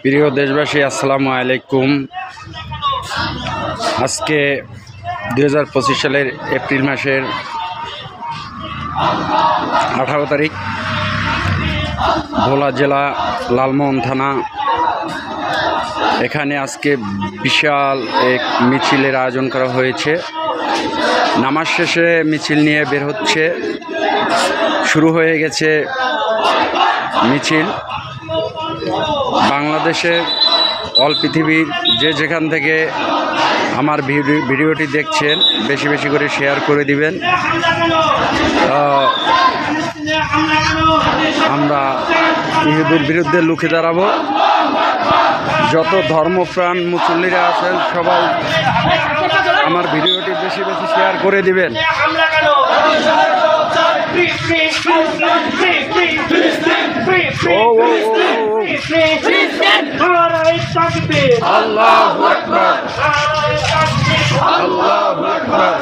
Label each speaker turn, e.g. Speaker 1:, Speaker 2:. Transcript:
Speaker 1: প্রিয় দেশবাসী, আসসালামু আলাইকুম। আজকে 2025 সালের এপ্রিল মাসের 18 তারিখ, ভোলা জেলা লালমোহন থানা। এখানে আজকে বিশাল এক মিছিলের আয়োজন করা হয়েছে। নামাজ শেষে মিছিল নিয়ে বের হচ্ছে, শুরু হয়ে গেছে মিছিল। বাংলাদেশের অল পৃথিবীর যে যেখান থেকে আমার ভিডিওটি দেখছেন, বেশি বেশি করে শেয়ার করে দিবেন। আমরা ইহুদের বিরুদ্ধে লুকে দাঁড়াবো। যত ধর্মপ্রাণ মুসল্লিরা আছেন, সবাই আমার ভিডিওটি বেশি বেশি শেয়ার করে দিবেন। আল্লাহু আকবার, আল্লাহু আকবার।